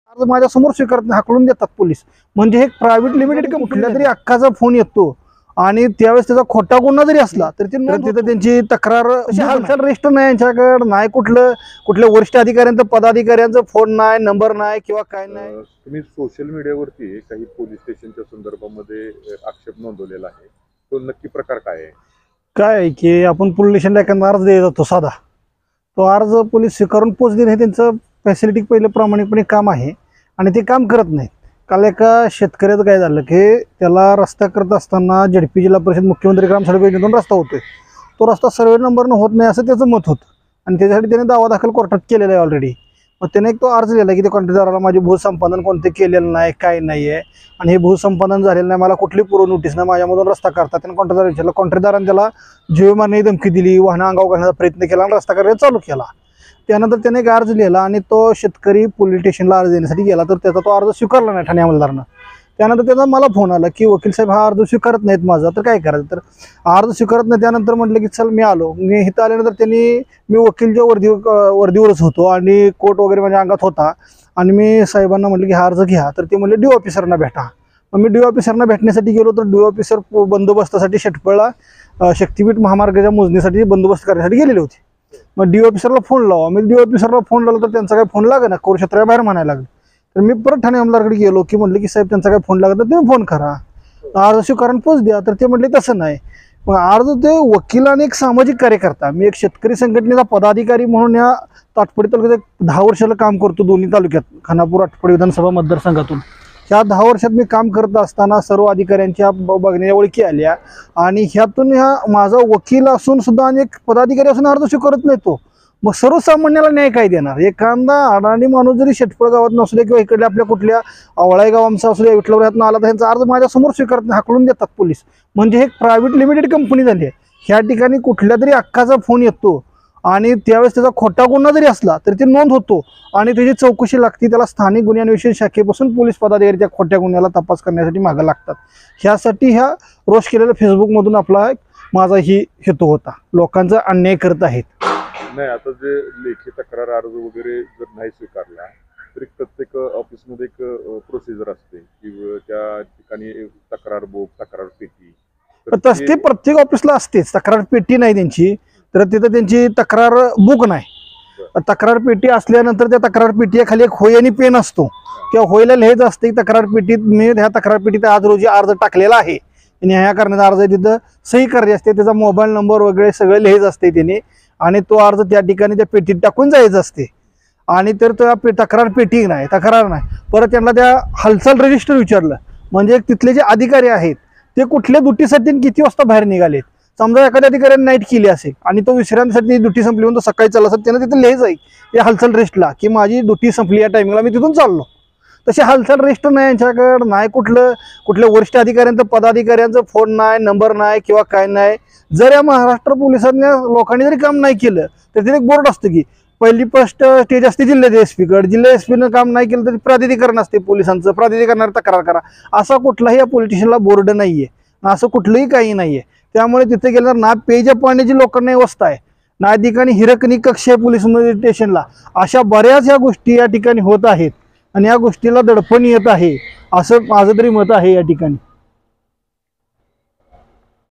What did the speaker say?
अर्ज माझ्यासमोर स्वीकारत नाही, हाकलून देतात पोलीस. म्हणजे हे प्रायव्हेट लिमिटेड कुठल्या तरी अख्खाचा फोन येतो आणि त्यावेळेस त्याचा खोटा गुन्हा जरी असला तरी तिथं त्यांची तक्रार हालचाल रजिस्टर नाही यांच्याकडे, नाही कुठल्या वरिष्ठ अधिकाऱ्यांचं पदाधिकाऱ्यांचा फोन नाही, नंबर नाही किंवा काय नाही. तुम्ही सोशल मीडियावरती काही पोलीस स्टेशनच्या संदर्भामध्ये आक्षेप नोंदवलेला आहे, तो नक्की प्रकार काय आहे? काय आहे की आपण पोलीस स्टेशनला एखादा अर्ज देत जातो साधा, तो अर्ज पोलीस स्वीकारून पोच देणे हे त्यांचं फॅसिलिटी पहिलं प्रामाणिकपणे काम आहे आणि ते काम करत नाहीत. काल एका शेतकऱ्याचं काय झालं की त्याला रस्ता करत असताना झडपी जिल्हा परिषद मुख्यमंत्री ग्राम सडक योजनेतून रस्ता होतोय, तो रस्ता सर्वे नंबरनं होत नाही असं त्याचं मत होतं आणि त्याच्यासाठी त्याने दावा दाखल कोर्टात केलेला आहे ऑलरेडी. मग त्याने एक तो अर्ज लिहिला की ते कॉन्ट्रॅक्टदाराला माझे भूसंपादन कोणते केलेलं नाही, काय नाही आहे आणि हे भूसंपादन झालेलं नाही, मला कुठली पूर्व नोटीस नाही, माझ्यामधून रस्ता करतात. त्याने कॉन्ट्रॅक्टदार विचारलं, कॉन्ट्रॅक्टदाराने त्याला जीव मारण्याची धमकी दिली, वाहनं अंगावर घालण्याचा प्रयत्न केला आणि रस्ता करायला चालू केला. त्यानंतर त्याने एक अर्ज लिहिला आणि तो शेतकरी पोलीस स्टेशनला अर्ज देण्यासाठी गेला, तर त्याचा तो अर्ज स्वीकारला नाही ठाणे अंमलदारानं. त्यानंतर त्याचा मला फोन आला की वकील साहेब हा अर्ज स्वीकारत नाहीत माझा, तर काय करायचं? तर अर्ज स्वीकारत नाही. त्यानंतर म्हटलं की चल मी आलो. मी इथं आल्यानंतर मी वकीलच्या वर्दीवरच होतो आणि कोट वगैरे माझ्या अंगात होता आणि मी साहेबांना म्हटलं की हा अर्ज घ्या, तर ते म्हणले डी ऑफिसरना भेटा. मग मी डी ऑफिसरना भेटण्यासाठी गेलो, तर डी ऑफिसर बंदोबस्तासाठी शेटपळला शक्तीपीठ महामार्गाच्या मोजणीसाठी बंदोबस्त करण्यासाठी गेलेले होते. मग डी ऑफिसरला फोन लावा, मी डी ऑफिसरला फोन लावला तर त्यांचा काही फोन लागेना, कोरक्षेत्रा बाहेर म्हणायला लागलं. तर मी परत ठाणे अंमलदाराकडे गेलो की म्हटलं की साहेब त्यांचा काही फोन लागत तर तुम्ही फोन करा, अर्ज स्वीकारून पोच द्या. तर ते म्हटले तसं नाही. मग अर्ज ते वकिलाने एक सामाजिक कार्यकर्ता, मी एक शेतकरी संघटनेचा पदाधिकारी म्हणून या आटपाडी तालुक्यात 10 वर्षाला काम करतो, दोन्ही तालुक्यात खानापूर आटपाडी विधानसभा मतदारसंघातून. ह्या 10 वर्षात मी काम करत असताना सर्व अधिकाऱ्यांच्या बघण्याच्या ओळखी आल्या आणि ह्यातून माझा वकील असून सुद्धा आणि एक पदाधिकारी असून अर्ज स्वीकारत नाही तो. मग सर्वसामान्याला न्याय काय देणार? एखादा अडाणी माणूस जरी शेटफळ गावात नसू दे किंवा इकडल्या आपल्या कुठल्या आवळाई गाव आमचा असू दे, विठलवऱ्यातून आला तर त्यांचा अर्ज माझ्यासमोर स्वीकारत नाही, हाकलून देतात पोलीस. म्हणजे हे प्रायव्हेट लिमिटेड कंपनी झाली आहे. ह्या ठिकाणी कुठल्या तरी अख्खाचा फोन येतो आणि त्यावेळेस त्याचा खोटा गुन्हा जरी असला तरी ते नोंद होतो आणि त्याची चौकशी लागते. त्याला स्थानिक गुन्हे अन्वेषण शाखेपासून पोलीस पदाधिकारी त्या खोट्या गुन्ह्याला तपास करण्यासाठी मागे लागतात. ह्यासाठी ह्या रोष केलेल्या फेसबुकमधून माझा ही हेतू होता, लोकांचा अन्याय करत आहेत. नाही, आता जे लेखी तक्रार अर्ज वगैरे जर नाही स्वीकारला तरी प्रत्येक ऑफिसमध्ये एक प्रोसिजर असते की त्या ठिकाणी तक्रार बुक, तक्रार पेटी, तस ते प्रत्येक ऑफिसला असतेच. तक्रार पेटी नाही त्यांची, तर तिथं त्यांची तक्रार बुक नाही. तक्रार पेटी असल्यानंतर त्या तक्रार पेटी खाली एक होय आणि पेन असतो, त्या होयला लिहायचं असते तक्रार पेटीत मी ह्या तक्रार पेटीत आज रोजी अर्ज टाकलेला आहे आणि ह्या करण्याचा अर्ज तिथं सही करायची असते, त्याचा मोबाईल नंबर वगैरे सगळं लिहायचं असते त्याने आणि तो अर्ज त्या ठिकाणी त्या पेटीत टाकून जायचं असते. आणि तर त्या तक्रार पेटी नाही, तक्रार नाही. परत त्यांना त्या हालचाल रजिस्टर विचारलं, म्हणजे तिथले जे अधिकारी आहेत ते कुठल्या ड्युटीसाठी किती वाजता बाहेर निघालेत. समजा एखाद्या अधिकाऱ्याने नाईट केली असेल आणि तो विश्रांतीसाठी ड्युटी संपली म्हणून तो सकाळी चालला असेल, त्यानं तिथे लिहायचं आहे या हालचाल रेस्टला की माझी ड्युटी संपली, या टायमिंगला मी तिथून चाललो. तसे हालचाल रेस्टर नाही यांच्याकडे, नाही कुठल्या वरिष्ठ अधिकाऱ्यांचं पदाधिकाऱ्यांचं फोन नाही, नंबर नाही किंवा काय नाही. जर या महाराष्ट्र पोलिसांनी लोकांनी जरी काम नाही केलं तर तिथे एक बोर्ड असतं की पहिली फर्स्ट स्टेज असते जिल्ह्याच्या एसपीकडे, जिल्हा एसपीनं काम नाही केलं तरी प्राधिकरण असते पोलिसांचं, प्राधिकरणावर तक्रार करा. असा कुठलाही या पोलीस स्टेशनला बोर्ड नाहीये, असं कुठलंही काही नाहीये. त्यामुळे तिथे गेल्यावर ना पेज पाण्याची लोकांना व्यवस्था आहे, ना ठिकाणी हिरकणी कक्ष आहे पोलीस स्टेशनला. अशा बऱ्याच ह्या गोष्टी या ठिकाणी होत आहेत आणि या गोष्टीला दडपण येत आहे असं माझं तरी मत आहे या ठिकाणी.